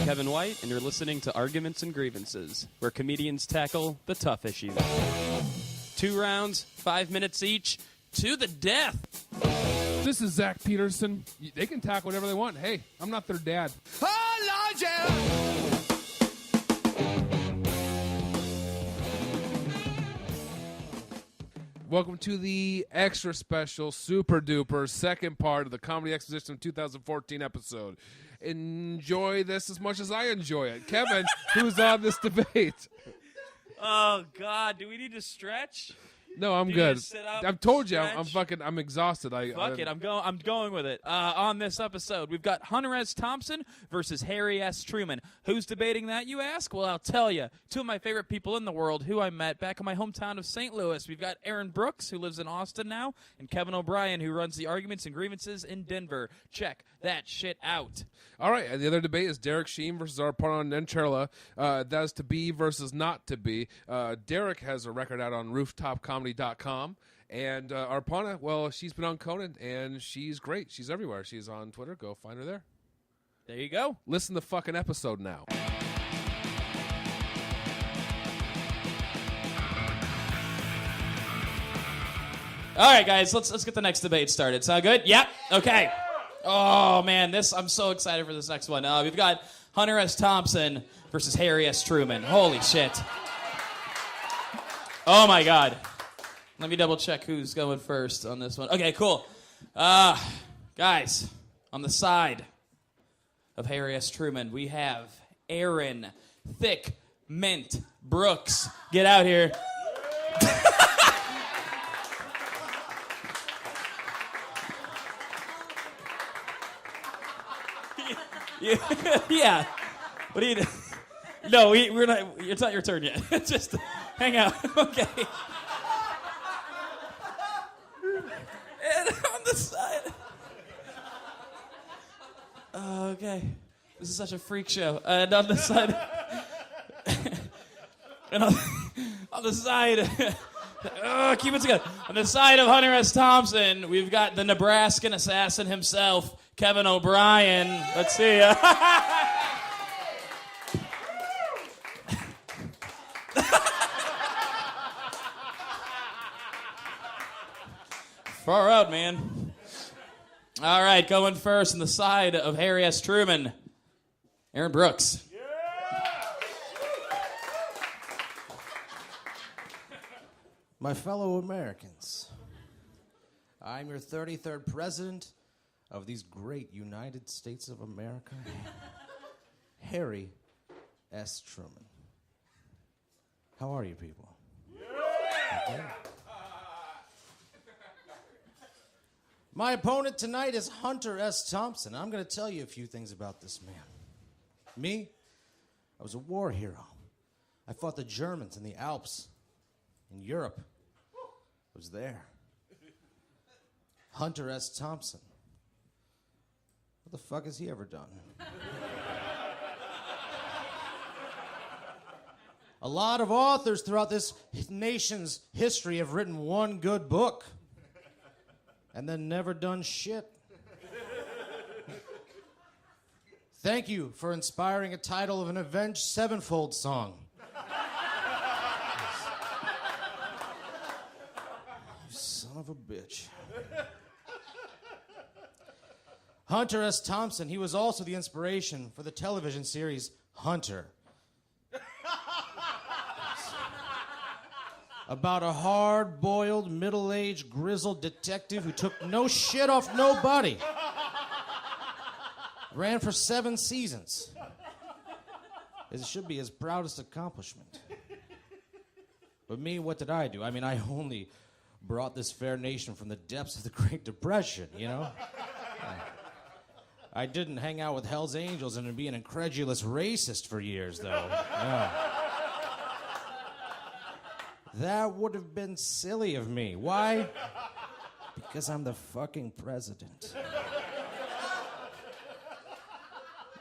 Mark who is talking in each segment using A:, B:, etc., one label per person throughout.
A: Kevin White, and you're listening to Arguments and Grievances, where comedians tackle the tough issues. 2 rounds, 5 minutes each, to the death.
B: This is Zach Peterson. They can tackle whatever they want. Hey, I'm not their dad.
C: Oh, Lord, yeah.
B: Welcome to the extra special, super duper second part of the Comedy Exposition 2014 episode. Enjoy this as much as I enjoy it. Kevin, who's on this debate?
A: Oh, God. Do we need to stretch?
B: No, I'm
A: Do you
B: good.
A: need to sit up,
B: I've told you,
A: stretch?
B: I'm exhausted.
A: Fuck it, I'm going with it. On this episode, we've got Hunter S. Thompson versus Harry S. Truman. Who's debating that, you ask? Well, I'll tell you. 2 of my favorite people in the world who I met back in my hometown of St. Louis. We've got Aaron Brooks, who lives in Austin now, and Kevin O'Brien, who runs the Arguments and Grievances in Denver. Check that shit out.
B: All right, and the other debate is Derek Sheen versus Aparna Nancherla. That's to be versus not to be. Derek has a record out on rooftopcomedy.com. And Aparna, well, she's been on Conan, and she's great. She's everywhere. She's on Twitter. Go find her there.
A: There you go.
B: Listen to the fucking episode now.
A: All right, guys, let's get the next debate started. Sound good? Yep. Okay. Oh, man, I'm so excited for this next one. We've got Hunter S. Thompson versus Harry S. Truman. Holy shit. Oh, my God. Let me double check who's going first on this one. Okay, cool. Guys, on the side of Harry S. Truman, we have Aaron Thick Mint Brooks. Get out here. Yeah. What do you do? No, we're not. It's not your turn yet. Just hang out. Okay. And on the side. Okay. This is such a freak show. And on the side. And on the side. Keep it together. On the side of Hunter S. Thompson, we've got the Nebraskan assassin himself, Kevin O'Brien. Let's see. Far out, man. All right, going first on the side of Harry S. Truman, Aaron Brooks.
C: My fellow Americans, I'm your 33rd president of these great United States of America, Harry S. Truman. How are you people? Okay. My opponent tonight is Hunter S. Thompson. I'm going to tell you a few things about this man. Me, I was a war hero. I fought the Germans in the Alps, in Europe. I was there. Hunter S. Thompson. What the fuck has he ever done? A lot of authors throughout this nation's history have written one good book and then never done shit. Thank you for inspiring a title of an Avenged Sevenfold song. You son of a bitch. Hunter S. Thompson, he was also the inspiration for the television series Hunter. About a hard-boiled, middle-aged, grizzled detective who took no shit off nobody. Ran for 7 seasons. It should be his proudest accomplishment. But me, what did I do? I mean, I only brought this fair nation from the depths of the Great Depression, you know? I didn't hang out with Hell's Angels and be an incredulous racist for years, though. Yeah. That would have been silly of me. Why? Because I'm the fucking president.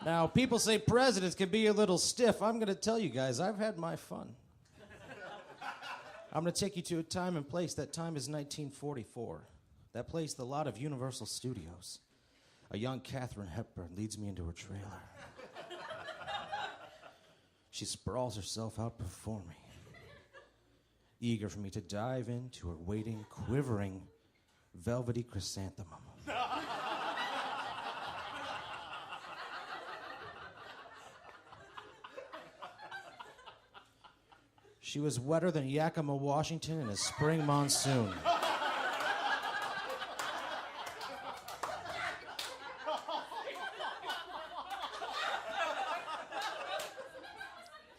C: Now, people say presidents can be a little stiff. I'm going to tell you guys, I've had my fun. I'm going to take you to a time and place. That time is 1944. That place, the lot of Universal Studios. A young Katharine Hepburn leads me into her trailer. She sprawls herself out before me, eager for me to dive into her waiting, quivering, velvety chrysanthemum. She was wetter than Yakima, Washington in a spring monsoon.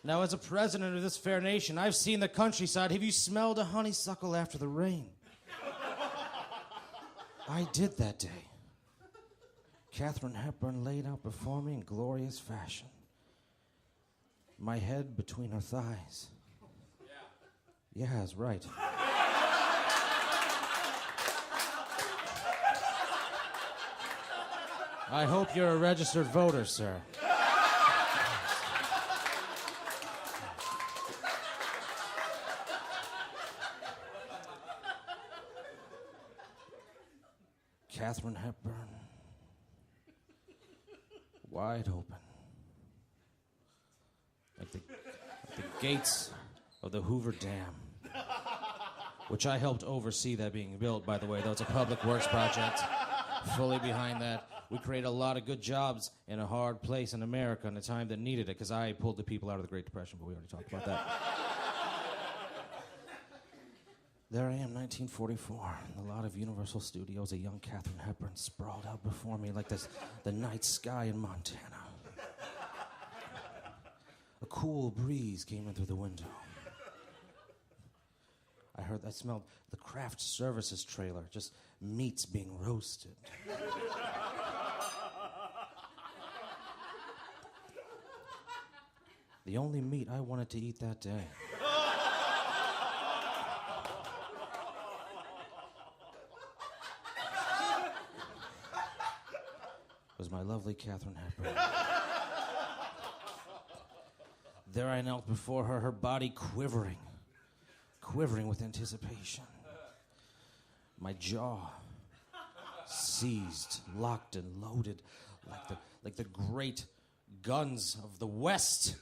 C: Now, as a president of this fair nation, I've seen the countryside. Have you smelled a honeysuckle after the rain? I did that day. Katharine Hepburn laid out before me in glorious fashion, my head between her thighs. Yeah, that's right. I hope you're a registered voter, sir. Katharine Hepburn, wide open, like the gates of the Hoover Dam, which I helped oversee that being built, by the way. Though it's a public works project, fully behind that. We created a lot of good jobs in a hard place in America in a time that needed it, because I pulled the people out of the Great Depression, but we already talked about that. There I am, 1944, in the lot of Universal Studios, a young Katharine Hepburn sprawled out before me like the night sky in Montana. A cool breeze came in through the window. I smelled the craft services trailer, just meats being roasted. The only meat I wanted to eat that day. Was my lovely Katharine Hepburn. There I knelt before her, her body quivering with anticipation. My jaw seized, locked, and loaded like the great guns of the West,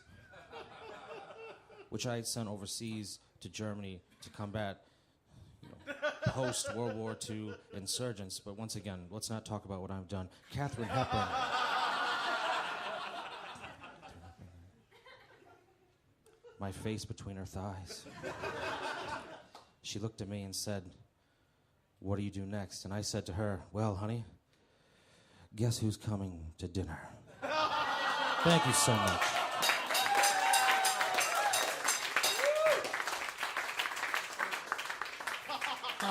C: which I had sent overseas to Germany to combat post-World War II insurgents. But once again, let's not talk about what I've done. Katharine Hepburn. My face between her thighs. She looked at me and said, "What do you do next?" And I said to her, "Well, honey, guess who's coming to dinner?" Thank you so much.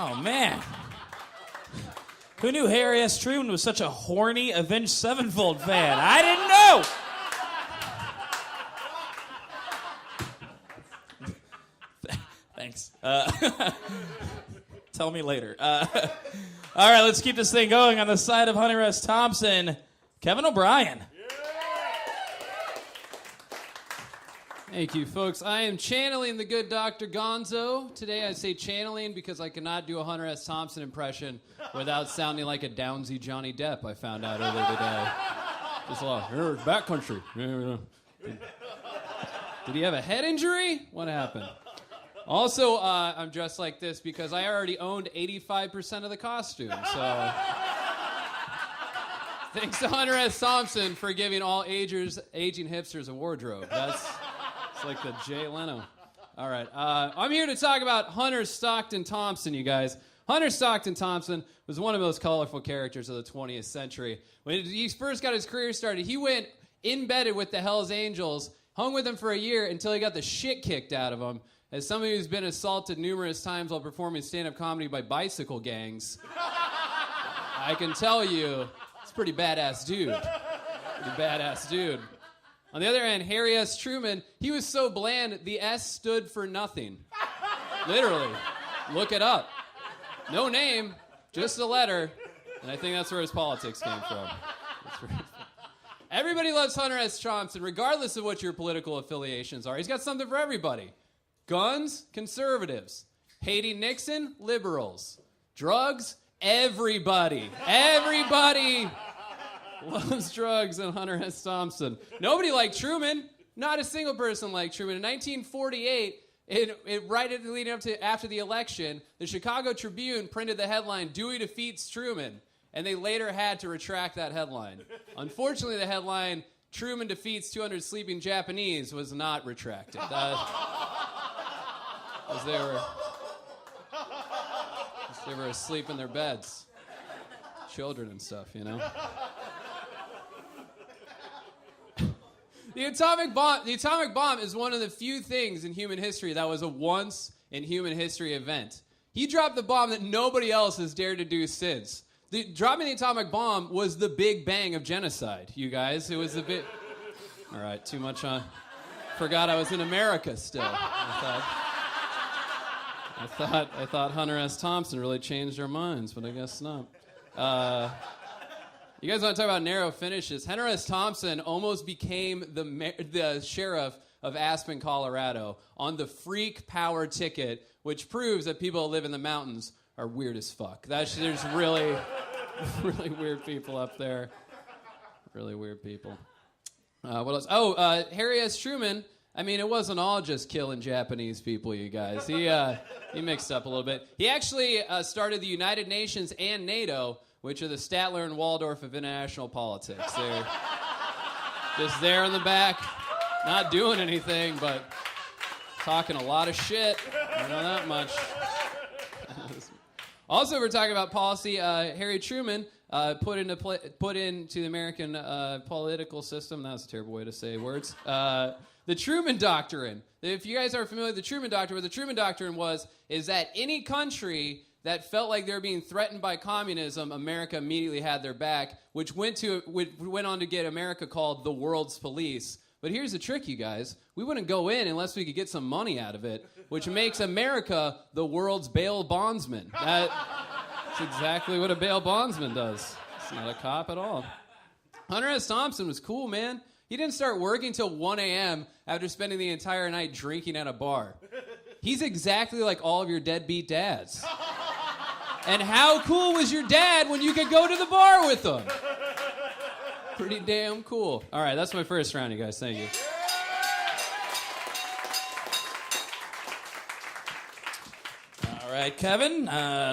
A: Oh, man. Who knew Harry S. Truman was such a horny Avenged Sevenfold fan? I didn't know! Thanks. Tell me later. All right, let's keep this thing going. On the side of Hunter S. Thompson, Kevin O'Brien.
D: Thank you, folks. I am channeling the good Dr. Gonzo. Today I say channeling because I cannot do a Hunter S. Thompson impression without sounding like a Downsy Johnny Depp, I found out earlier today. Just a lot, here's backcountry. Did he have a head injury? What happened? Also, I'm dressed like this because I already owned 85% of the costume, so... Thanks to Hunter S. Thompson for giving all aging hipsters a wardrobe. It's like the Jay Leno. All right. I'm here to talk about Hunter Stockton Thompson, you guys. Hunter Stockton Thompson was one of the most colorful characters of the 20th century. When he first got his career started, he went embedded with the Hells Angels, hung with them for a year until he got the shit kicked out of him. As somebody who's been assaulted numerous times while performing stand-up comedy by bicycle gangs, I can tell you, it's a pretty badass dude. On the other hand, Harry S. Truman, he was so bland, the S stood for nothing. Literally. Look it up. No name, just a letter. And I think that's where his politics came from. Everybody loves Hunter S. Thompson, regardless of what your political affiliations are. He's got something for everybody. Guns, conservatives. Hating Nixon, liberals. Drugs, everybody. Everybody loves drugs and Hunter S. Thompson. Nobody liked Truman. Not a single person like Truman. In 1948, leading up to after the election, the Chicago Tribune printed the headline, "Dewey defeats Truman," and they later had to retract that headline. Unfortunately, the headline, "Truman defeats 200 sleeping Japanese," was not retracted. As they were asleep in their beds. Children and stuff, you know? The atomic bomb is one of the few things in human history that was a once in human history event. He dropped the bomb that nobody else has dared to do since. Dropping the atomic bomb was the Big Bang of genocide, you guys. It was the big... All right, too much on... Forgot I was in America still. I thought Hunter S. Thompson really changed our minds, but I guess not. You guys want to talk about narrow finishes? Hunter S. Thompson almost became the sheriff of Aspen, Colorado, on the freak power ticket, which proves that people who live in the mountains are weird as fuck. There's really, really weird people up there. Really weird people. What else? Oh, Harry S. Truman. I mean, it wasn't all just killing Japanese people, you guys. He mixed up a little bit. He actually started the United Nations and NATO, which are the Statler and Waldorf of international politics. They're just there in the back, not doing anything, but talking a lot of shit. I know that much. Also, we're talking about policy. Harry Truman put into the American political system. That was a terrible way to say words. The Truman Doctrine. If you guys are familiar with the Truman Doctrine, what the Truman Doctrine is that any country that felt like they were being threatened by communism, America immediately had their back, which went on to get America called the world's police. But here's the trick, you guys. We wouldn't go in unless we could get some money out of it, which makes America the world's bail bondsman. That's exactly what a bail bondsman does. It's not a cop at all. Hunter S. Thompson was cool, man. He didn't start working till 1 a.m. after spending the entire night drinking at a bar. He's exactly like all of your deadbeat dads. And how cool was your dad when you could go to the bar with him? Pretty damn cool. All right, that's my first round, you guys. Thank you.
A: All right, Kevin,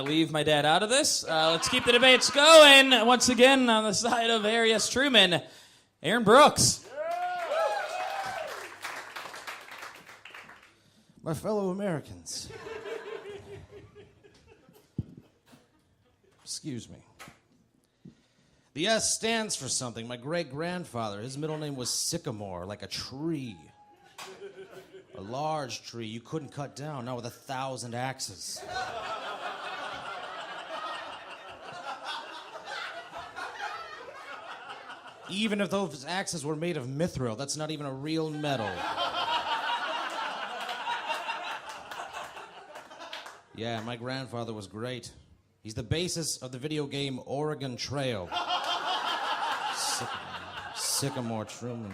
A: leave my dad out of this. Let's keep the debates going. Once again, on the side of Harry S. Truman, Aaron Brooks.
C: My fellow Americans. Excuse me. The S stands for something. My great-grandfather, his middle name was Sycamore, like a tree. A large tree you couldn't cut down, not with 1,000 axes. Even if those axes were made of mithril, that's not even a real metal. Yeah, my grandfather was great. He's the basis of the video game Oregon Trail. Sycamore Truman.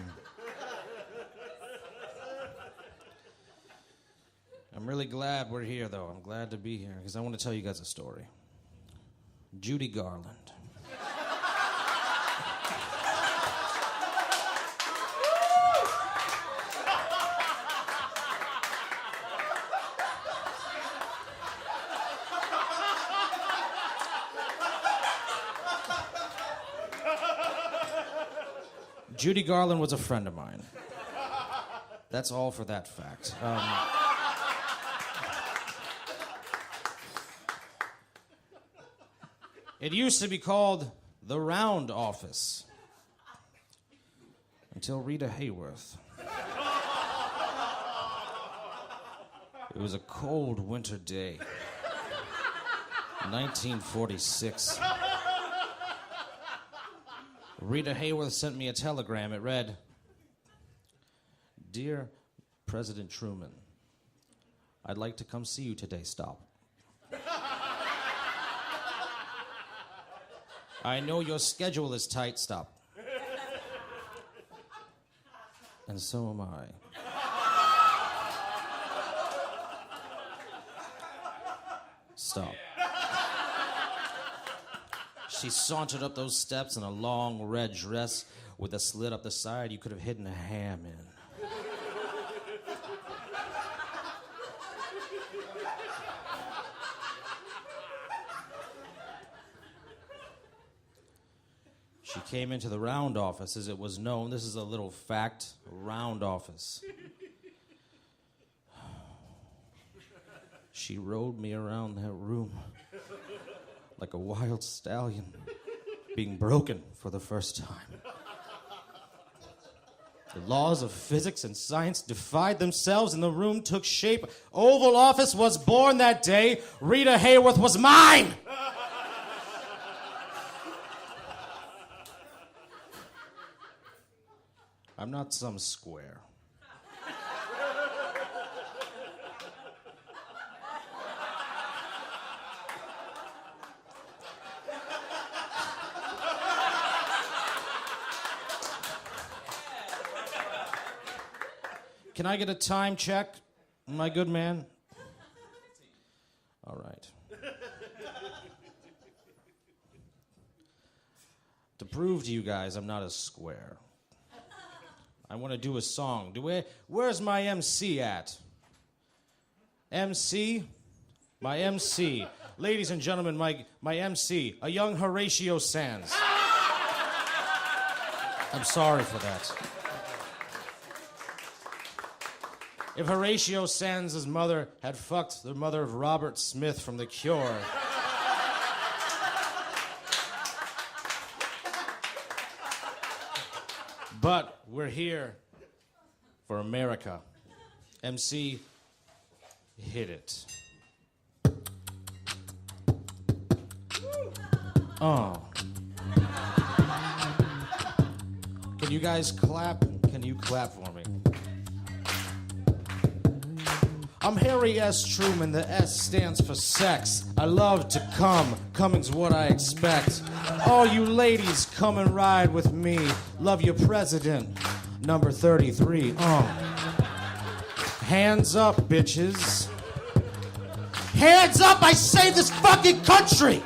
C: I'm really glad we're here, though. I'm glad to be here, because I want to tell you guys a story. Judy Garland. Judy Garland was a friend of mine. That's all for that fact. It used to be called the Round Office until Rita Hayworth. It was a cold winter day, 1946. Rita Hayworth sent me a telegram. It read, "Dear President Truman, I'd like to come see you today. Stop. I know your schedule is tight. Stop. And so am I. Stop." She sauntered up those steps in a long red dress with a slit up the side you could have hidden a ham in. She came into the round office, as it was known. This is a little fact, round office. She rode me around that room like a wild stallion being broken for the first time. The laws of physics and science defied themselves and the room took shape. Oval Office was born that day. Rita Hayworth was mine! I'm not some square. Can I get a time check, my good man? All right. To prove to you guys I'm not a square, I want to do a song. Where's my MC at? MC? My MC. Ladies and gentlemen, my MC, a young Horatio Sands. I'm sorry for that. If Horatio Sands' mother had fucked the mother of Robert Smith from The Cure, but we're here for America. MC, hit it. Oh. Can you guys clap? Can you clap for me? I'm Harry S. Truman, the S stands for sex. I love to come, coming's what I expect. All you ladies, come and ride with me. Love your president, number 33. Hands up, bitches. Hands up, I saved this fucking country!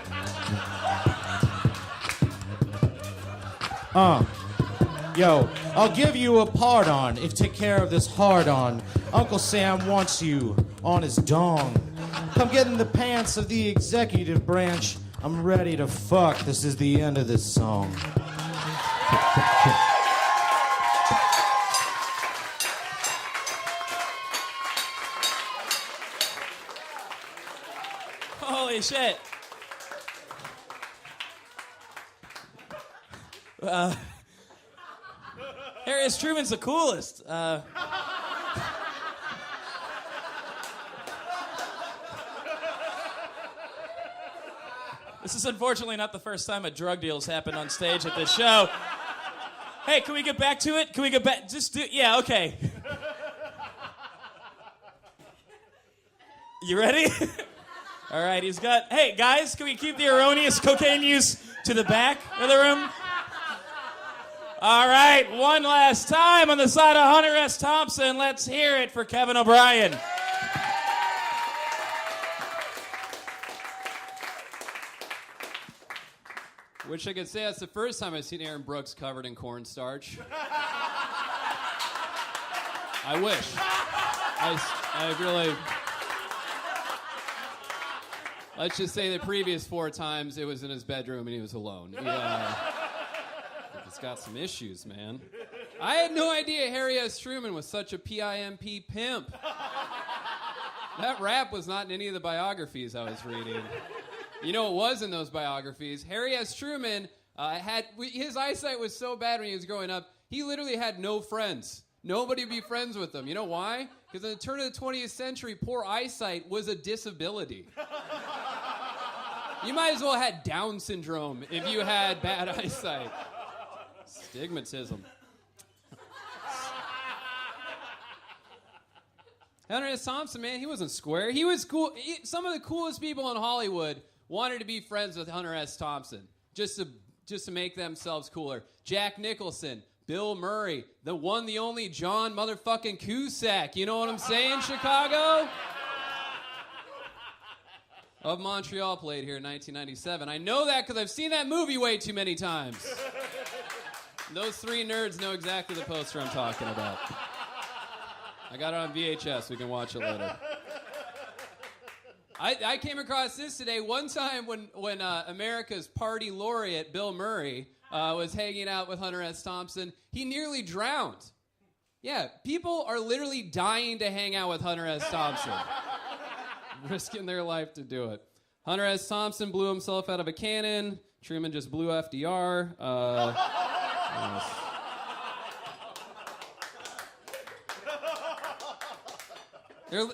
C: Yo, I'll give you a pardon if you take care of this hard-on. Uncle Sam wants you on his dong. Come get in the pants of the executive branch. I'm ready to fuck. This is the end of this song.
A: Holy shit. Harry S. Truman's the coolest. This is unfortunately not the first time a drug deal's happened on stage at this show. Hey, can we get back to it? Can we get back? Yeah, okay. You ready? All right, he's got... Hey, guys, can we keep the erroneous cocaine use to the back of the room? All right, one last time on the side of Hunter S. Thompson. Let's hear it for Kevin O'Brien.
D: Wish I could say that's the first time I've seen Aaron Brooks covered in cornstarch. I wish. I really... Let's just say the previous 4 times it was in his bedroom and he was alone. Yeah. He's got some issues, man. I had no idea Harry S. Truman was such a PIMP pimp. That rap was not in any of the biographies I was reading. You know what was in those biographies? Harry S. Truman his eyesight was so bad when he was growing up, he literally had no friends. Nobody would be friends with him. You know why? Because in the turn of the 20th century, poor eyesight was a disability. You might as well have had Down syndrome if you had bad eyesight. Stigmatism. Hunter S. Thompson, man, he wasn't square. He was cool. Some of the coolest people in Hollywood wanted to be friends with Hunter S. Thompson just to make themselves cooler. Jack Nicholson, Bill Murray, the one, the only John motherfucking Cusack. You know what I'm saying, Chicago? Of Montreal played here in 1997. I know that because I've seen that movie way too many times. Those 3 nerds know exactly the poster I'm talking about. I got it on VHS. We can watch it later. I came across this today. One time when America's party laureate, Bill Murray, was hanging out with Hunter S. Thompson, he nearly drowned. Yeah, people are literally dying to hang out with Hunter S. Thompson. Risking their life to do it. Hunter S. Thompson blew himself out of a cannon. Truman just blew FDR.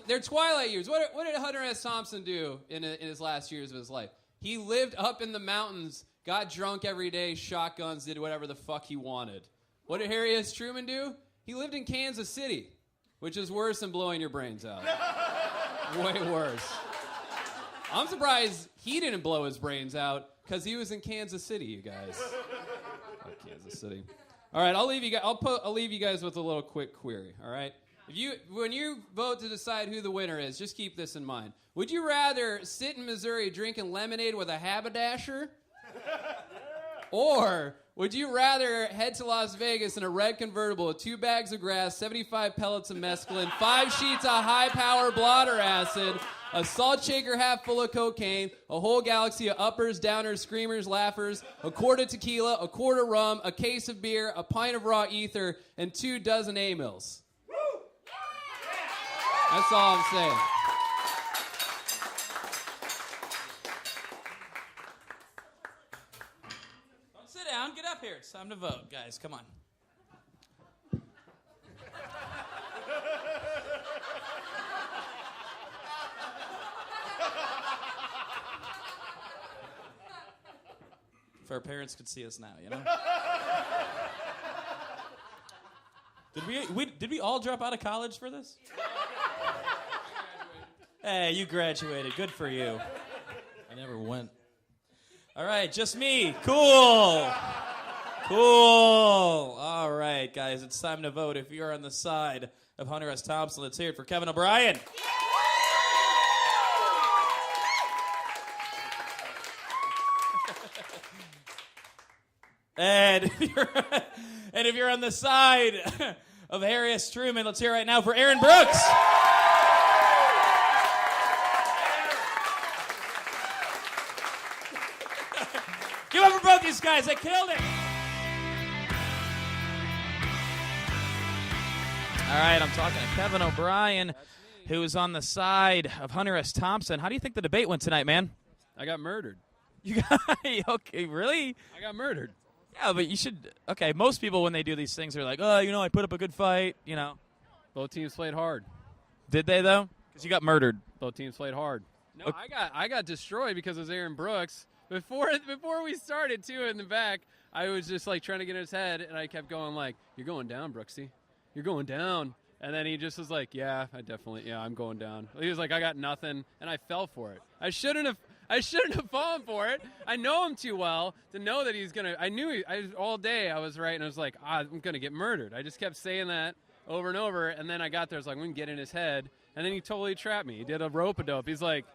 D: They're twilight years. What did Hunter S. Thompson do in his last years of his life? He lived up in the mountains, got drunk every day, shotguns, did whatever the fuck he wanted. What did Harry S. Truman do? He lived in Kansas City, which is worse than blowing your brains out. Way worse. I'm surprised he didn't blow his brains out because he was in Kansas City, you guys. Fuck Kansas City. All right, I'll leave you guys with a little quick query. All right, when you vote to decide who the winner is, just keep this in mind. Would you rather sit in Missouri drinking lemonade with a haberdasher, or would you rather head to Las Vegas in a red convertible with 2 bags of grass, 75 pellets of mescaline, 5 sheets of high-power blotter acid, a salt shaker half full of cocaine, a whole galaxy of uppers, downers, screamers, laughers, a quart of tequila, a quart of rum, a case of beer, a pint of raw ether, and 2 dozen A-mills? That's all I'm saying.
A: Sit down, get up here. It's time to vote, guys. Come on. If our parents could see us now, you know? Did we all drop out of college for this? Hey, you graduated. Good for you.
C: I never went.
A: All right, just me. Cool. All right, guys, it's time to vote. If you're on the side of Hunter S. Thompson, let's hear it for Kevin O'Brien. And if you're on the side of Harry S. Truman, let's hear it right now for Aaron Brooks. Give up for both these guys. They killed it. All right, I'm talking to Kevin O'Brien, who is on the side of Hunter S. Thompson. How do you think the debate went tonight, man?
D: I got murdered.
A: You got okay? Really?
D: I got murdered.
A: Yeah, but you should. Okay, most people when they do these things are like, oh, I put up a good fight.
D: Both teams played hard.
A: Did they though? Because you got murdered.
D: Both teams played hard. No,
A: Okay.
D: I got destroyed because it was Aaron Brooks. Before we started, too, in the back, I was just, trying to get in his head, and I kept going, you're going down, Brooksy. You're going down. And then he just was like, yeah, I'm going down. He was like, I got nothing, and I fell for it. I shouldn't have fallen for it. I know him too well to know that he's going to – all day I was right, and I was like, I'm going to get murdered. I just kept saying that over and over, and then I got there. I was like, I'm going to get in his head, and then he totally trapped me. He did a rope-a-dope. He's like –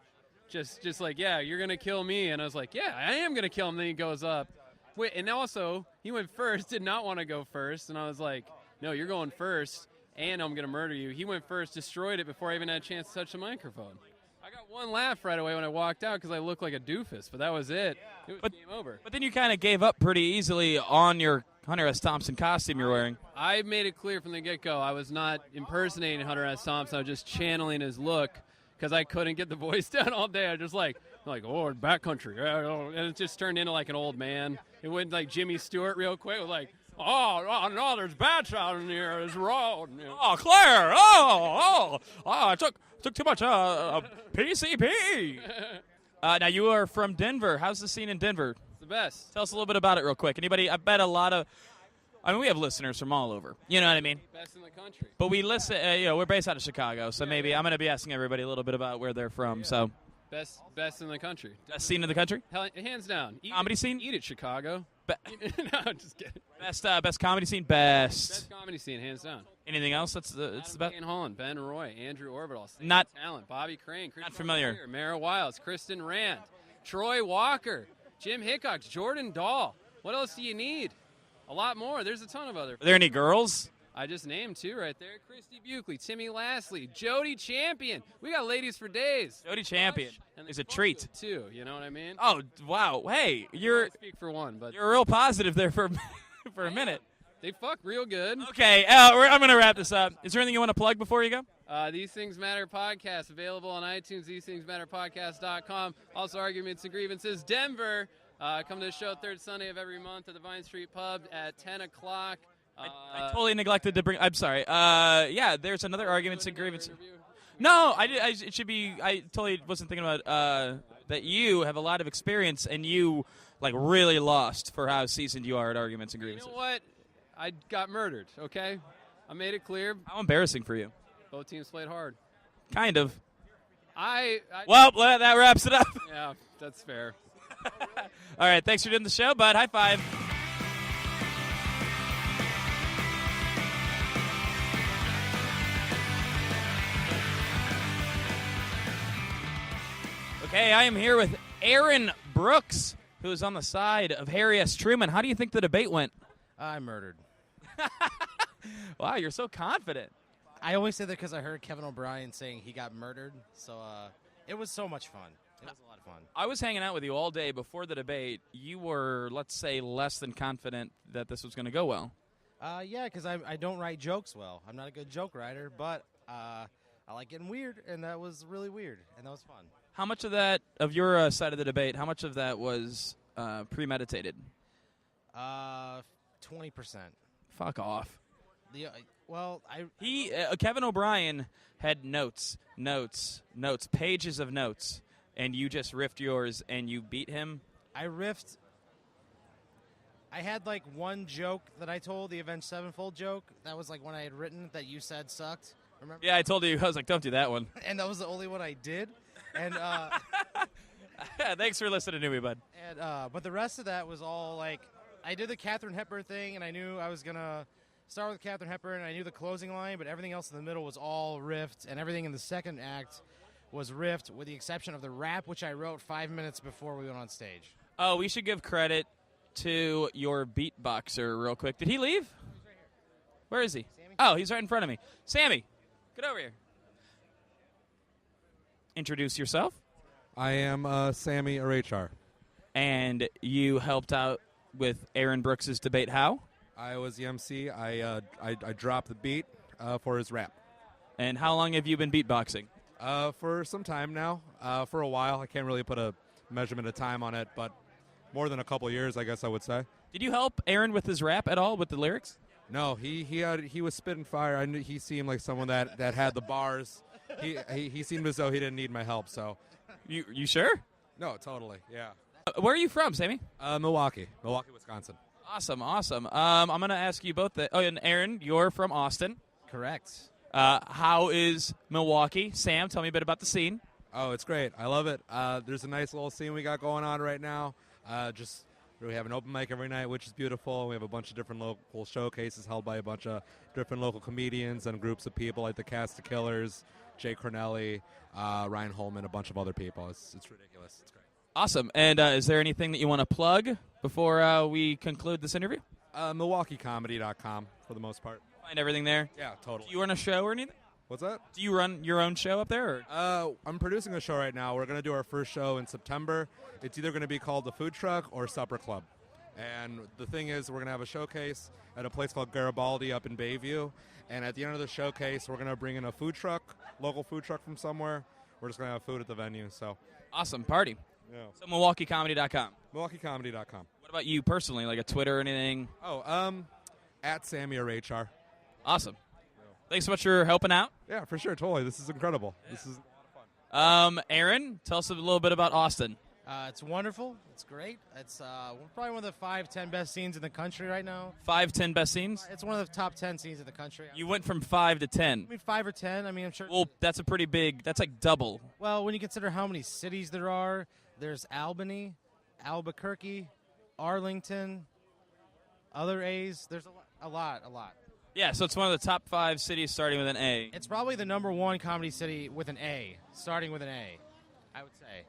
D: Just like, yeah, you're going to kill me. And I was like, yeah, I am going to kill him. Then he goes up. Wait, and also, he went first, did not want to go first. And I was like, no, you're going first, and I'm going to murder you. He went first, destroyed it before I even had a chance to touch the microphone. I got one laugh right away when I walked out because I looked like a doofus, but that was it. It was game over.
A: But then you kind of gave up pretty easily on your Hunter S. Thompson costume you're wearing.
D: I made it clear from the get-go I was not impersonating Hunter S. Thompson. I was just channeling his look. Because I couldn't get the voice down all day. I was just like, oh, backcountry. And it just turned into like an old man. It went like Jimmy Stewart real quick. It was like, oh no, there's bats out in here. There's road.
A: Oh, Claire. I took too much PCP. Now, you are from Denver. How's the scene in Denver?
D: It's the best.
A: Tell us a little bit about it real quick. Anybody? I bet a lot of... we have listeners from all over. You know what I mean?
D: Best in the country.
A: But we listen, we're based out of Chicago, so maybe I'm going to be asking everybody a little bit about where they're from. So,
D: Best in the country.
A: best scene in the country?
D: Hands down.
A: Comedy scene?
D: Eat it, Chicago. No, just kidding.
A: Best comedy scene? Best
D: comedy scene, hands down.
A: Anything else? It's the best.
D: Kane Holland, Ben Roy, Andrew Orbital.
A: Not
D: talent. Bobby Crane.
A: Not familiar.
D: Clear, Mara Wiles, Kristen Rand, Troy Walker, Jim Hickox, Jordan Dahl. What else do you need? A lot more. There's a ton of other.
A: Are there any girls?
D: I just named two right there. Christy Buckley, Timmy Lastly, Jody Champion. We got ladies for days.
A: Jody Champion
D: And
A: is a treat.
D: Too, you know what I mean?
A: Oh, wow. Hey,
D: I
A: you're
D: only speak for one, but
A: real positive there for for a minute.
D: they fuck real good.
A: Okay, I'm going to wrap this up. Is there anything you want to plug before you go?
D: These Things Matter podcast available on iTunes, TheseThingsMatterPodcast.com. Also, Arguments and Grievances, Denver. Come to the show third Sunday of every month at the Vine Street Pub at 10 o'clock.
A: I totally neglected to bring. I'm sorry. Yeah, there's another Arguments and Grievances. No, it should be. I totally wasn't thinking about that. You have a lot of experience, and you like really lost for how seasoned you are at Arguments and Grievances.
D: You know what? I got murdered. Okay, I made it clear.
A: How embarrassing for you.
D: Both teams played hard.
A: Kind of.
D: Well,
A: that wraps it up.
D: yeah, that's fair.
A: All right, thanks for doing the show, bud. High five. Okay, I am here with Aaron Brooks, who is on the side of Harry S. Truman. How do you think the debate went?
E: I murdered.
A: Wow, you're so confident.
E: I only say that because I heard Kevin O'Brien saying he got murdered. So it was so much fun. It was a lot of fun.
A: I was hanging out with you all day before the debate. You were, let's say, less than confident that this was going to go well.
E: Yeah, because I don't write jokes well. I'm not a good joke writer, but I like getting weird, and that was really weird, and that was fun.
A: How much of that, of your side of the debate, how much of that was premeditated?
E: 20%.
A: Fuck off.
E: Kevin
A: O'Brien had notes, pages of notes, and you just riffed yours, and you beat him?
E: I riffed. I had like one joke that I told, the Avenged Sevenfold joke. That was like one I had written that you said sucked. Remember?
A: Yeah, I told you. I was like, don't do that one.
E: And that was the only one I did. And
A: thanks for listening to me, bud.
E: And but the rest of that was all like, I did the Katharine Hepburn thing, and I knew I was gonna start with Katharine Hepburn. And I knew the closing line, but everything else in the middle was all riffed, and everything in the second act was riffed, with the exception of the rap, which I wrote 5 minutes before we went on stage.
A: Oh, we should give credit to your beatboxer real quick. Did he leave?
E: He's right here.
A: Where is he?
E: Sammy?
A: Oh, he's right in front of me. Sammy, get over here. Introduce yourself.
F: I am Sammy RHR.
A: And you helped out with Aaron Brooks' debate how?
F: I was the MC. I dropped the beat for his rap.
A: And how long have you been beatboxing?
F: For some time now. For a while. I can't really put a measurement of time on it, but more than a couple years, I guess I would say.
A: Did you help Aaron with his rap at all, with the lyrics?
F: No, he was spitting fire. I knew he seemed like someone that had the bars. He seemed as though he didn't need my help. So,
A: you sure?
F: No, totally, yeah.
A: Where are you from, Sammy?
F: Milwaukee, Wisconsin.
A: Awesome. I'm going to ask you both that. Oh, and Aaron, you're from Austin.
E: Correct.
A: How is Milwaukee? Sam, tell me a bit about the scene.
F: Oh, it's great. I love it. There's a nice little scene we got going on right now. We have an open mic every night, which is beautiful. We have a bunch of different local showcases held by a bunch of different local comedians and groups of people like the Cast of Killers, Jay Cornelli, Ryan Holman, a bunch of other people. It's ridiculous. It's great.
A: Awesome. And is there anything that you want to plug before we conclude this interview?
F: MilwaukeeComedy.com for the most part.
A: Find everything there?
F: Yeah, totally.
A: Do you run a show or anything?
F: What's that?
A: Do you run your own show up there? Or?
F: I'm producing a show right now. We're going to do our first show in September. It's either going to be called The Food Truck or Supper Club. And the thing is, we're going to have a showcase at a place called Garibaldi up in Bayview. And at the end of the showcase, we're going to bring in a food truck, local food truck from somewhere. We're just going to have food at the venue. So
A: awesome. Party.
F: Yeah.
A: So MilwaukeeComedy.com.
F: MilwaukeeComedy.com.
A: What about you personally, like a Twitter or anything?
F: Oh, at Sammy or HR.
A: Awesome. Thanks so much for helping out.
F: Yeah, for sure. Totally. This is incredible. Yeah. This is a
A: lot of fun. Aaron, tell us a little bit about Austin.
E: It's wonderful. It's great. It's probably one of the 5-10 best scenes in the country right now.
A: 5-10 best scenes?
E: It's one of the top 10 scenes in the country.
A: You went from 5 to 10.
E: I mean, 5 or 10. I mean, I'm sure.
A: Well, that's a pretty big. That's like double.
E: Well, when you consider how many cities there are, there's Albany, Albuquerque, Arlington, other A's. There's a lot.
A: Yeah, so it's one of the top 5 cities starting with an A.
E: It's probably the number 1 comedy city with an A, starting with an A, I would say.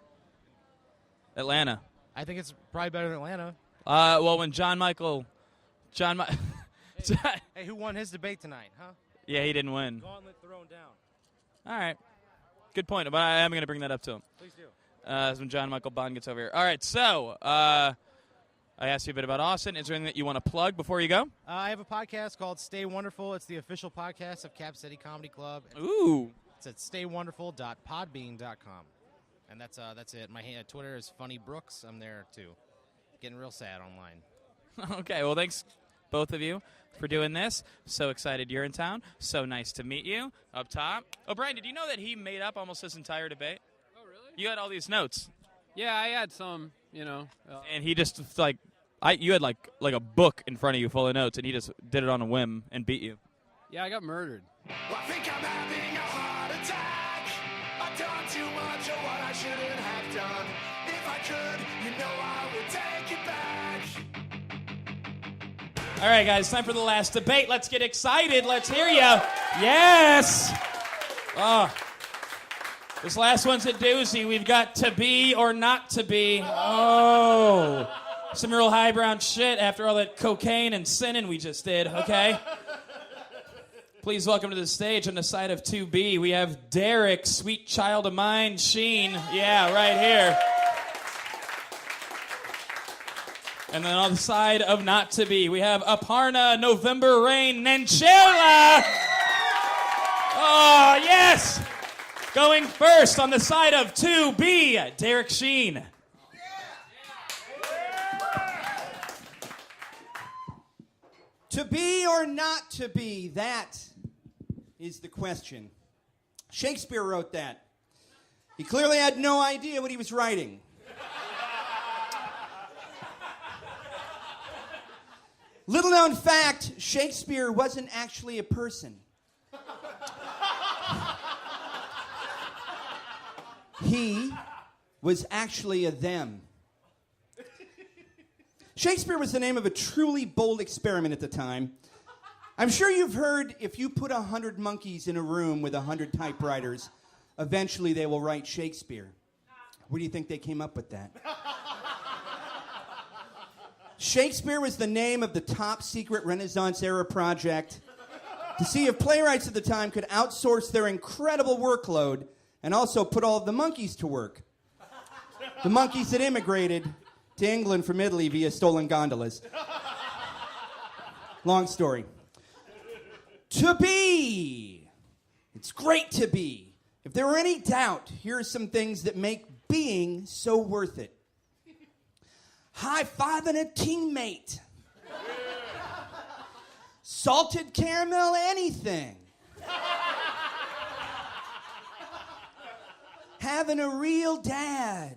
A: Atlanta.
E: I think it's probably better than Atlanta.
A: Well, when
E: Hey, who won his debate tonight, huh?
A: Yeah, he didn't win.
E: Gauntlet thrown down.
A: All right. Good point, but I am going to bring that up to him.
E: Please do.
A: When John Michael Bond gets over here. All right, so I asked you a bit about Austin. Is there anything that you want to plug before you go?
E: I have a podcast called Stay Wonderful. It's the official podcast of Cap City Comedy Club.
A: Ooh.
E: It's at staywonderful.podbean.com. And that's it. My Twitter is Funny Brooks. I'm there, too. Getting real sad online.
A: Okay, well, thanks, both of you, for doing this. So excited you're in town. So nice to meet you up top. Oh, Brian, did you know that he made up almost this entire debate?
D: Oh, really?
A: You had all these notes.
D: Yeah, I had some, you know.
A: And he just, you had like a book in front of you full of notes, and he just did it on a whim and beat you.
D: Yeah, I got murdered.
G: I think I'm having a heart attack. I've done too much of what I shouldn't have done. If I could, you know I would take it back.
A: All right, guys, time for the last debate. Let's get excited. Let's hear you. Yes. Oh. This last one's a doozy. We've got to be or not to be. Oh. Some real highbrow shit after all that cocaine and sinning we just did, okay? Please welcome to the stage on the side of 2B, we have Derek, sweet child of mine, Sheen. Yeah, right here. And then on the side of not to be, we have Aparna November Rain Nancherla. Oh, yes. Going first on the side of 2B, Derek Sheen.
H: To be or not to be, that is the question. Shakespeare wrote that. He clearly had no idea what he was writing. Little known fact, Shakespeare wasn't actually a person. He was actually a them. Shakespeare was the name of a truly bold experiment at the time. I'm sure you've heard if you put 100 monkeys in a room with 100 typewriters, eventually they will write Shakespeare. Where do you think they came up with that? Shakespeare was the name of the top secret Renaissance era project to see if playwrights at the time could outsource their incredible workload and also put all of the monkeys to work. The monkeys that immigrated to England from Italy via stolen gondolas. Long story. To be. It's great to be. If there were any doubt, here are some things that make being so worth it. High-fiving a teammate. Salted caramel anything. Having a real dad.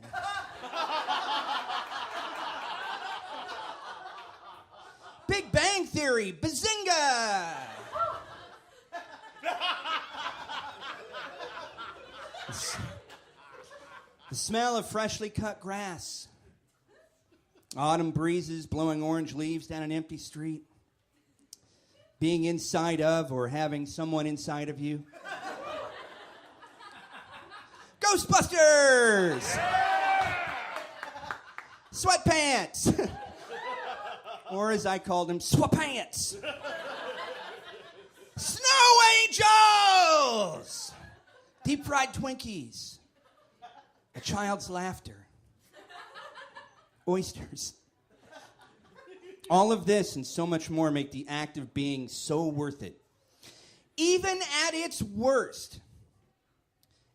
H: Big Bang Theory, bazinga! The smell of freshly cut grass. Autumn breezes blowing orange leaves down an empty street. Being inside of or having someone inside of you. Ghostbusters! Sweatpants! Or as I called them, swapants. Snow angels! Deep fried Twinkies. A child's laughter. Oysters. All of this and so much more make the act of being so worth it. Even at its worst,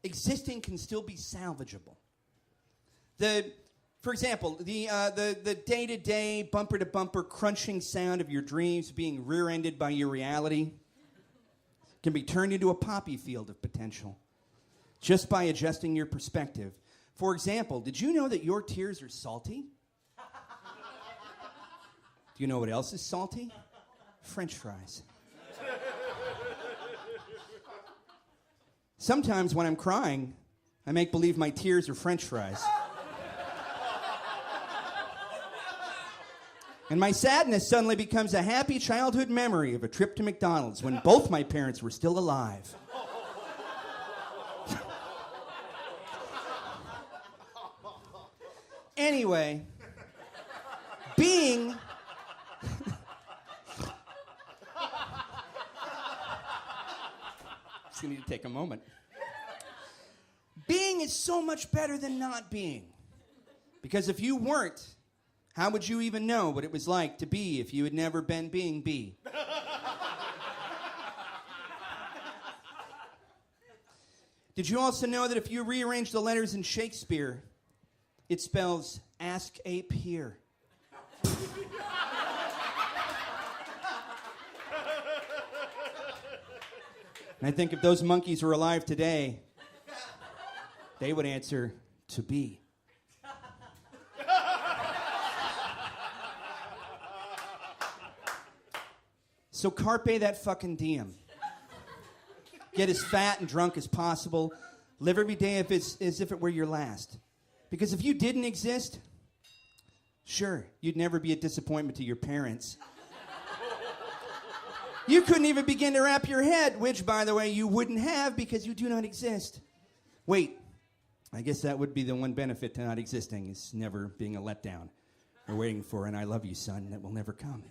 H: existing can still be salvageable. For example, the day-to-day, bumper-to-bumper crunching sound of your dreams being rear-ended by your reality can be turned into a poppy field of potential just by adjusting your perspective. For example, did you know that your tears are salty? Do you know what else is salty? French fries. Sometimes when I'm crying, I make believe my tears are French fries. And my sadness suddenly becomes a happy childhood memory of a trip to McDonald's when both my parents were still alive. Anyway, being going to need to take a moment. Being is so much better than not being. Because if you weren't, how would you even know what it was like to be if you had never been being be? Did you also know that if you rearrange the letters in Shakespeare, it spells ask ape here? And I think if those monkeys were alive today, they would answer, to be. So carpe that fucking diem. Get as fat and drunk as possible. Live every day as if it were your last. Because if you didn't exist, sure, you'd never be a disappointment to your parents. You couldn't even begin to wrap your head, which, by the way, you wouldn't have because you do not exist. Wait, I guess that would be the one benefit to not existing, is never being a letdown. Or waiting for an I love you, son, that will never come.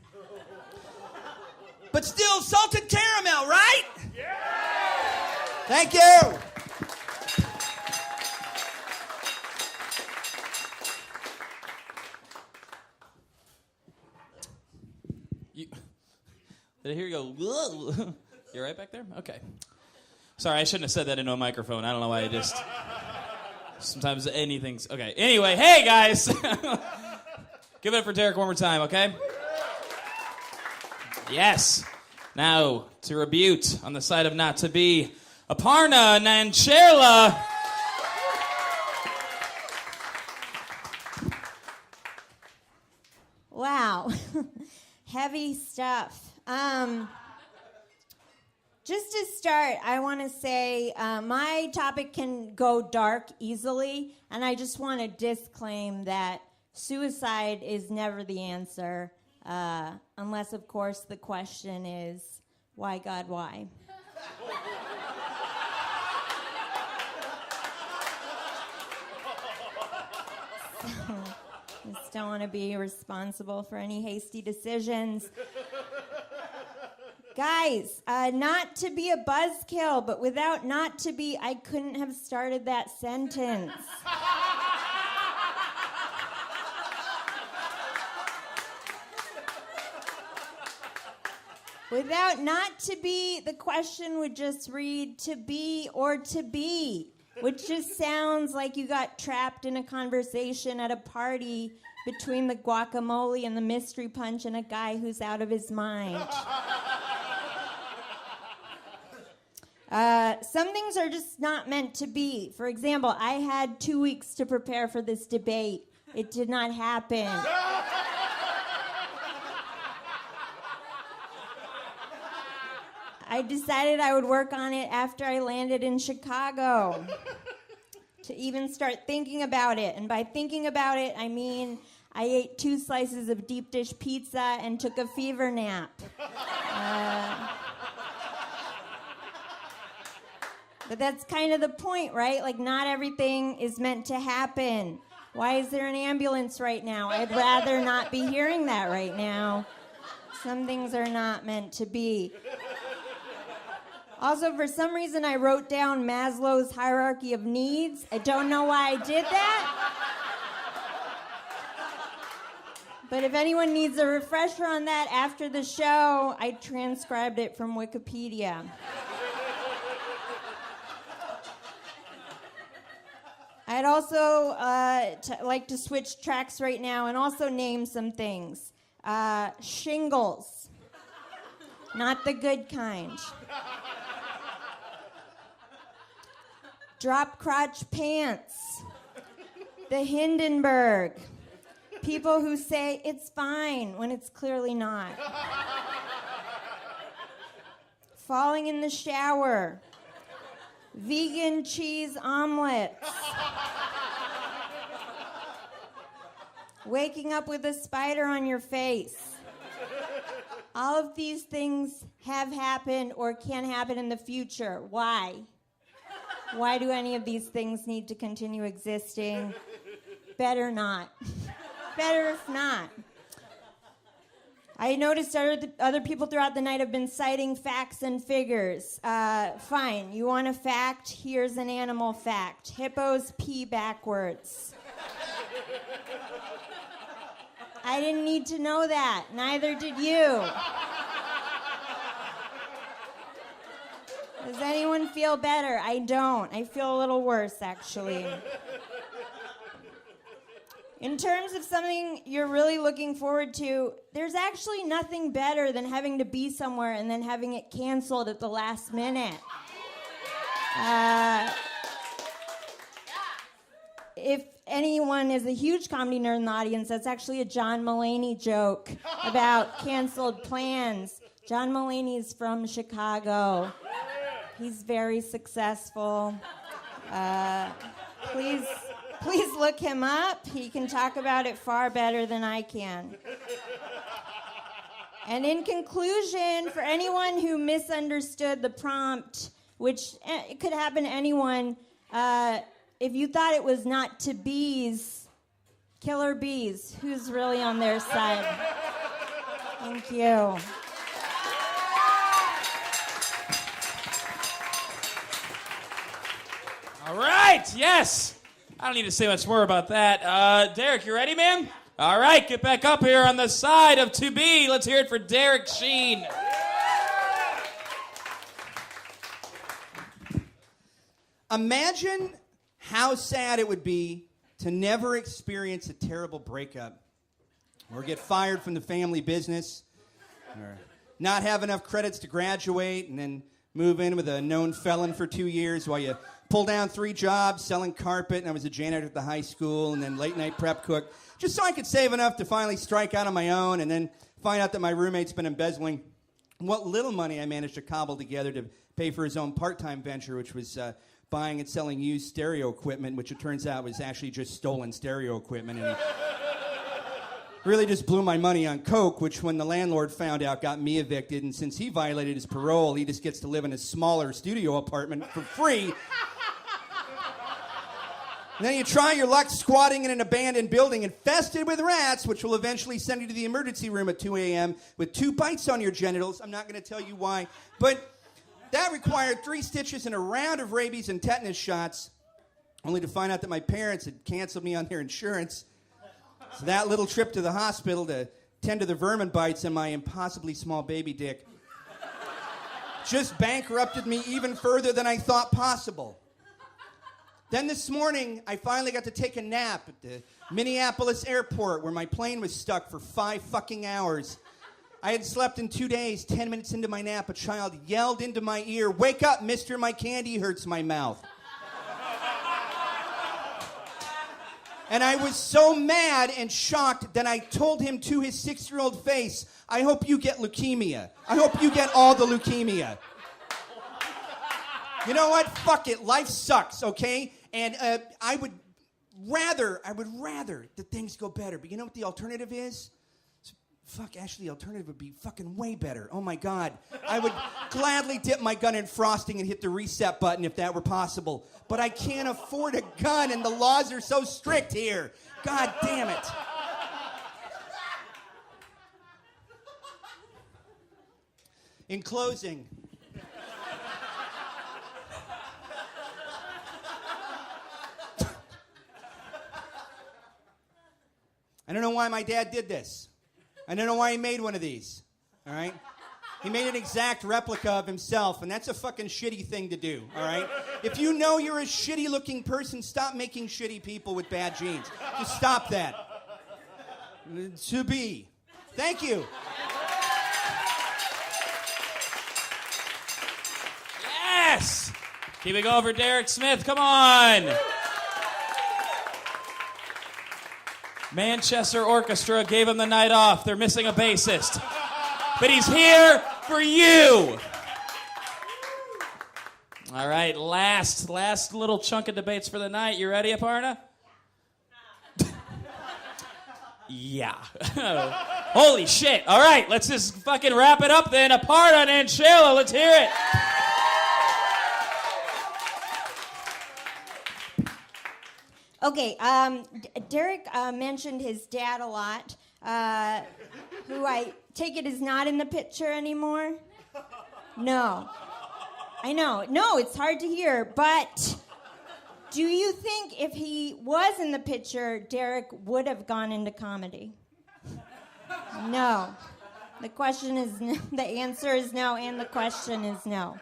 H: But still, salted caramel, right? Yeah! Thank you!
A: Did I hear you go, whoa? You right back there? Okay. Sorry, I shouldn't have said that into a microphone. I don't know why I just... Sometimes anything's... Okay, anyway, hey, guys! Give it up for Derek one more time, okay? Yes. Now, to rebuke on the side of not to be, Aparna Nancherla.
I: Wow. Heavy stuff. Just to start, I want to say my topic can go dark easily, and I just want to disclaim that suicide is never the answer, unless, of course, the question is, why, God, why? Just don't want to be responsible for any hasty decisions. Guys, not to be a buzzkill, but without not to be, I couldn't have started that sentence. Without not to be, the question would just read to be or to be, which just sounds like you got trapped in a conversation at a party between the guacamole and the mystery punch and a guy who's out of his mind. Some things are just not meant to be. For example, I had 2 weeks to prepare for this debate. It did not happen. I decided I would work on it after I landed in Chicago to even start thinking about it. And by thinking about it, I mean I ate 2 slices of deep dish pizza and took a fever nap. But that's kind of the point, right? Like, not everything is meant to happen. Why is there an ambulance right now? I'd rather not be hearing that right now. Some things are not meant to be. Also, for some reason, I wrote down Maslow's hierarchy of needs. I don't know why I did that. But if anyone needs a refresher on that after the show, I transcribed it from Wikipedia. I'd also like to switch tracks right now and also name some things. Shingles. Not the good kind. Drop crotch pants. The Hindenburg. People who say it's fine when it's clearly not. Falling in the shower. Vegan cheese omelets. Waking up with a spider on your face. All of these things have happened or can happen in the future. Why? Why do any of these things need to continue existing? Better not. Better if not. I noticed other people throughout the night have been citing facts and figures. Fine. You want a fact? Here's an animal fact. Hippos pee backwards. I didn't need to know that. Neither did you. Does anyone feel better? I don't. I feel a little worse, actually. In terms of something you're really looking forward to, there's actually nothing better than having to be somewhere and then having it canceled at the last minute. If anyone is a huge comedy nerd in the audience, that's actually a John Mulaney joke about canceled plans. John Mulaney is from Chicago. He's very successful. Please look him up. He can talk about it far better than I can. And in conclusion, for anyone who misunderstood the prompt, which it could happen to anyone, if you thought it was not to bees, killer bees, who's really on their side? Thank you.
A: All right, yes. I don't need to say much more about that. Derek, you ready, man? All right, get back up here on the side of to be. Let's hear it for Derek Sheen.
H: Imagine how sad it would be to never experience a terrible breakup, or get fired from the family business, or not have enough credits to graduate and then move in with a known felon for 2 years while you pull down 3 jobs, selling carpet, and I was a janitor at the high school, and then late night prep cook, just so I could save enough to finally strike out on my own, and then find out that my roommate's been embezzling what little money I managed to cobble together to pay for his own part-time venture, which was buying and selling used stereo equipment, which it turns out was actually just stolen stereo equipment, and he really just blew my money on coke, which when the landlord found out got me evicted, and since he violated his parole, he just gets to live in a smaller studio apartment for free. And then you try your luck squatting in an abandoned building infested with rats, which will eventually send you to the emergency room at 2 a.m. with 2 bites on your genitals. I'm not going to tell you why, but that required 3 stitches and a round of rabies and tetanus shots, only to find out that my parents had canceled me on their insurance. So that little trip to the hospital to tend to the vermin bites and my impossibly small baby dick just bankrupted me even further than I thought possible. Then this morning, I finally got to take a nap at the Minneapolis airport where my plane was stuck for 5 fucking hours. I had slept in 2 days. 10 minutes into my nap, a child yelled into my ear, "Wake up, mister, my candy hurts my mouth." And I was so mad and shocked that I told him to his 6-year-old face, "I hope you get leukemia. I hope you get all the leukemia." You know what? Fuck it. Life sucks, okay? And I would rather that things go better. But you know what the alternative is? Actually, the alternative would be fucking way better. Oh, my God. I would gladly dip my gun in frosting and hit the reset button if that were possible. But I can't afford a gun, and the laws are so strict here. God damn it. In closing, I don't know why my dad did this. I don't know why he made one of these, all right? He made an exact replica of himself, and that's a fucking shitty thing to do, all right? If you know you're a shitty-looking person, stop making shitty people with bad genes. Just stop that. To be. Thank you.
A: Yes! Keep it going for Derek Smith. Come on! Manchester Orchestra gave him the night off. They're missing a bassist. But he's here for you. All right, last little chunk of debates for the night. You ready, Aparna? Yeah. Holy shit. All right, let's just fucking wrap it up then. Aparna Nancherla, let's hear it.
I: Okay, Derek mentioned his dad a lot, who I take it is not in the picture anymore? No. I know. No, it's hard to hear, but do you think if he was in the picture, Derek would have gone into comedy? No. The question is no. The answer is no, and the question is no.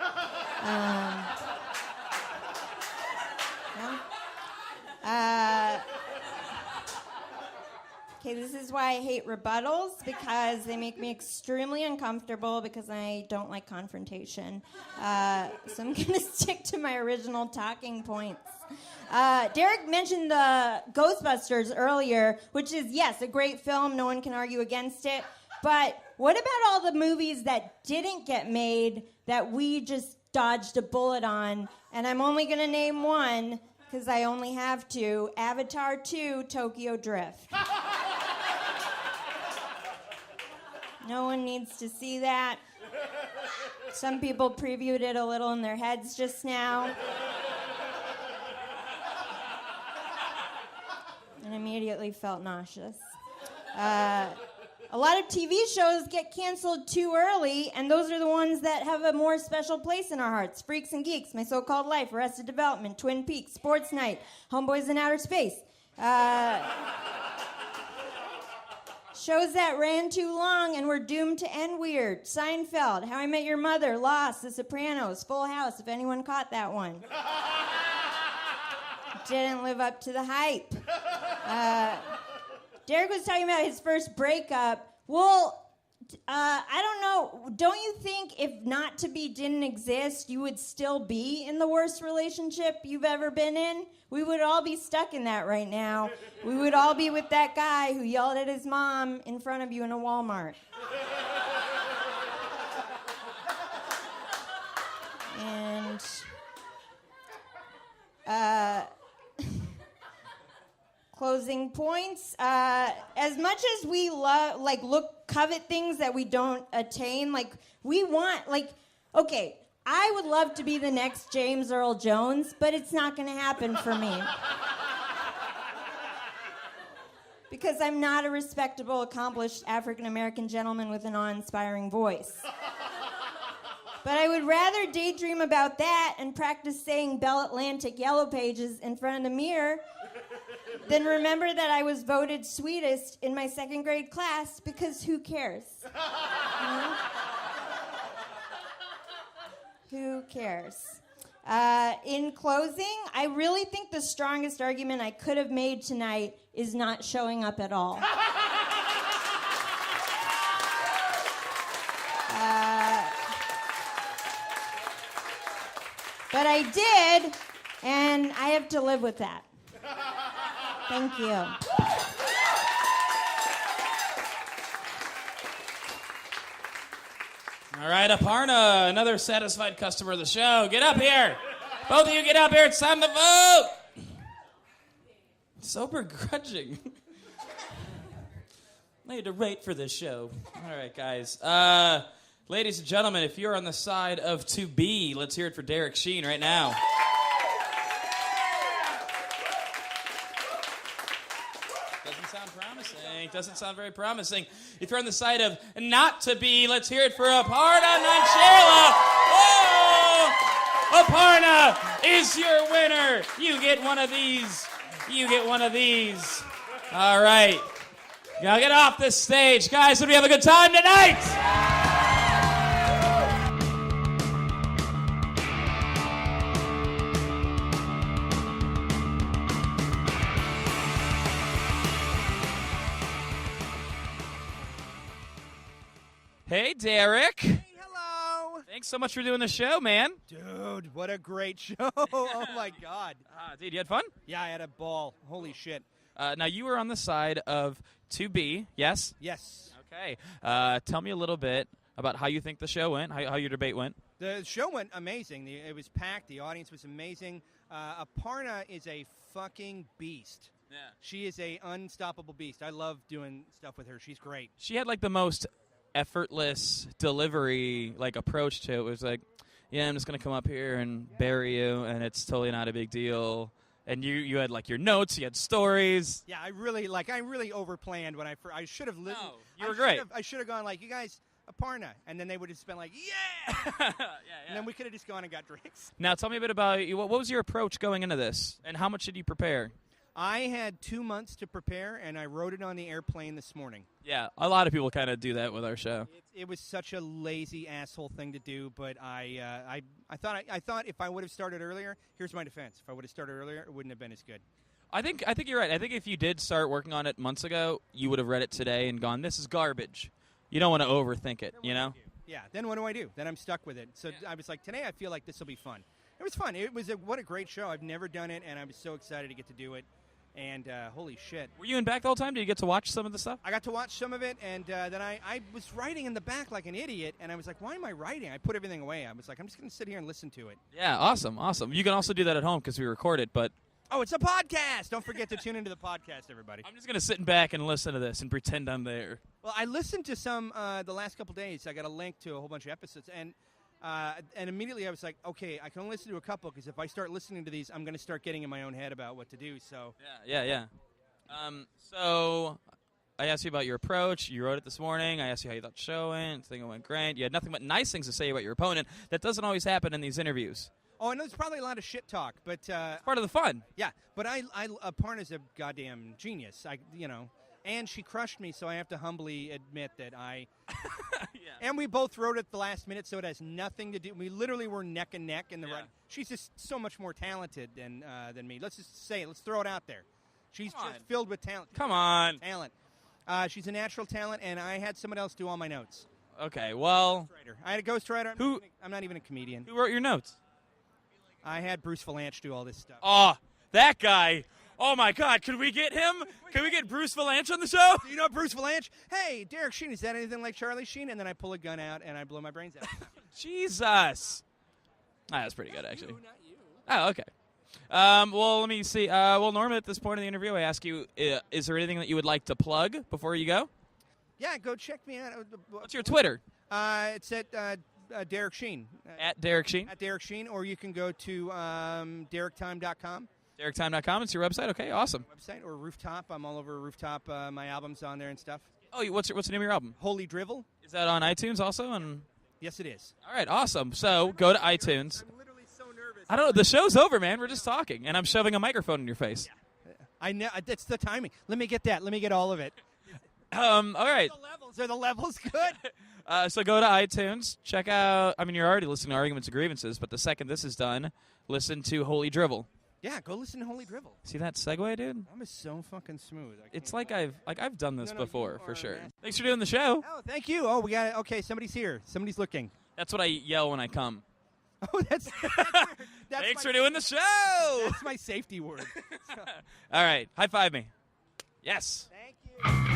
I: Okay, this is why I hate rebuttals, because they make me extremely uncomfortable because I don't like confrontation. So I'm going to stick to my original talking points. Derek mentioned the Ghostbusters earlier, which is, yes, a great film. No one can argue against it. But what about all the movies that didn't get made that we just dodged a bullet on? And I'm only going to name one, because I only have two. Avatar 2, Tokyo Drift. No one needs to see that. Some people previewed it a little in their heads just now. And immediately felt nauseous. A lot of TV shows get canceled too early, and those are the ones that have a more special place in our hearts. Freaks and Geeks, My So-Called Life, Arrested Development, Twin Peaks, Sports Night, Homeboys in Outer Space. Shows that ran too long and were doomed to end weird. Seinfeld, How I Met Your Mother, Lost, The Sopranos, Full House, if anyone caught that one. Didn't live up to the hype. Derek was talking about his first breakup. Well, I don't know. Don't you think if Not to Be didn't exist, you would still be in the worst relationship you've ever been in? We would all be stuck in that right now. We would all be with that guy who yelled at his mom in front of you in a Walmart. And closing points. As much as we covet things that we don't attain, we want, okay, I would love to be the next James Earl Jones, but it's not going to happen for me. Because I'm not a respectable, accomplished African-American gentleman with an awe-inspiring voice. But I would rather daydream about that and practice saying Bell Atlantic Yellow Pages in front of the mirror than remember that I was voted sweetest in my second grade class, because who cares? You know? Who cares? In closing, I really think the strongest argument I could have made tonight is not showing up at all. But I did, and I have to live with that. Thank you.
A: All right, Aparna, another satisfied customer of the show. Get up here. Both of you get up here. It's time to vote. So begrudging. I need to rate for this show. All right, guys. Ladies and gentlemen, if you're on the side of 2B, let's hear it for Derek Sheen right now. Doesn't sound promising. Doesn't sound very promising. If you're on the side of not to be, let's hear it for Aparna Nancherla. Whoa! Aparna is your winner. You get one of these. You get one of these. All right. Now get off this stage. Guys, did we have a good time tonight? Hey, Derek.
J: Hey, hello.
A: Thanks so much for doing the show, man.
J: Dude, what a great show. Oh, my God.
A: Dude, you had fun?
J: Yeah, I had a ball. Holy shit.
A: Now, you were on the side of 2B, yes?
J: Yes.
A: Okay. Tell me a little bit about how you think the show went, how your debate went.
J: The show went amazing. It was packed. The audience was amazing. Aparna is a fucking beast.
A: Yeah.
J: She is a unstoppable beast. I love doing stuff with her. She's great.
A: She had, the most effortless delivery, approach to it. It was like, yeah, I'm just going to come up here and bury you, and it's totally not a big deal. And you had like your notes, you had stories.
J: Yeah, I really overplanned when I should have listened.
A: No, you were great.
J: I should have gone like, you guys, Aparna, and then they would have just been like, yeah, and then we could have just gone and got drinks.
A: Now tell me a bit about you. What was your approach going into this, and how much did you prepare?
J: I had 2 months to prepare, and I wrote it on the airplane this morning.
A: Yeah, a lot of people kind of do that with our show.
J: It was such a lazy asshole thing to do, but I thought if I would have started earlier, here's my defense: if I would have started earlier, it wouldn't have been as good.
A: I think you're right. I think if you did start working on it months ago, you would have read it today and gone, "This is garbage." You don't want to overthink it, you know?
J: Yeah. Then what do I do? Then I'm stuck with it. So I was like, today I feel like this will be fun. It was fun. It was what a great show. I've never done it, and I was so excited to get to do it. And holy shit.
A: Were you in back the whole time? Did you get to watch some of the stuff?
J: I got to watch some of it, and then I was writing in the back like an idiot, and I was like, why am I writing? I put everything away. I was like, I'm just going to sit here and listen to it.
A: Yeah, awesome. You can also do that at home because we record it, but...
J: Oh, it's a podcast! Don't forget to tune into the podcast, everybody.
A: I'm just going to sit back and listen to this and pretend I'm there.
J: Well, I listened to some the last couple days. I got a link to a whole bunch of episodes, and immediately I was like, okay, I can only listen to a couple because if I start listening to these, I'm going to start getting in my own head about what to do. So
A: Yeah. So I asked you about your approach. You wrote it this morning. I asked you how you thought the show went. I think it went great. You had nothing but nice things to say about your opponent. That doesn't always happen in these interviews.
J: Oh, I know there's probably a lot of shit talk, but
A: It's part of the fun.
J: yeah. But Aparna's a goddamn genius. And she crushed me, so I have to humbly admit that I. And we both wrote it the last minute, so it has nothing to do. We literally were neck and neck in the run. She's just so much more talented than me. Let's just say it. Let's throw it out there. She's just filled with talent.
A: Come on.
J: Talent. She's a natural talent, and I had someone else do all my notes.
A: Okay, well...
J: I had a ghostwriter.
A: Who?
J: I'm not even a comedian.
A: Who wrote your notes?
J: I had Bruce Valanche do all this stuff.
A: Oh, that guy. Oh, my God. Could we get him? Can we get Bruce Valanche on the show?
J: Do you know Bruce Valanche? Hey, Derek Sheen, is that anything like Charlie Sheen? And then I pull a gun out and I blow my brains out.
A: Jesus. That's pretty good, actually.
J: Not you.
A: Oh, okay. Well, let me see. Normally at this point in the interview, I ask you, is there anything that you would like to plug before you go?
J: Yeah, go check me out.
A: What's your Twitter?
J: It's at Derek Sheen.
A: At Derek Sheen?
J: At Derek Sheen, or you can go to DerekTime.com.
A: DerekTime.com. It's your website? Okay, awesome.
J: Website or Rooftop. I'm all over Rooftop. My album's on there and stuff.
A: Oh, what's the name of your album?
J: Holy Drivel.
A: Is that on iTunes also? And
J: Yes, it is.
A: all right, awesome. So go to iTunes.
J: I'm literally so nervous.
A: I don't know. The show's over, man. We're just talking, and I'm shoving a microphone in your face.
J: I know. That's the timing. Let me get that. Let me get all of it.
A: All right.
J: Are the levels good?
A: So go to iTunes. Check out. I mean, you're already listening to Arguments and Grievances, but the second this is done, listen to Holy Drivel.
J: Yeah, go listen to Holy Drivel.
A: See that segue, dude?
J: I'm so fucking smooth.
A: It's like I've done this
J: No,
A: before
J: you
A: for
J: are,
A: sure.
J: man.
A: Thanks for doing the show.
J: Oh, thank you. Oh, we got it. Okay, somebody's here. Somebody's looking.
A: That's what I yell when I come.
J: Oh, that's
A: Thanks for doing the show.
J: That's my safety word.
A: All right, high five me. Yes.
J: Thank you.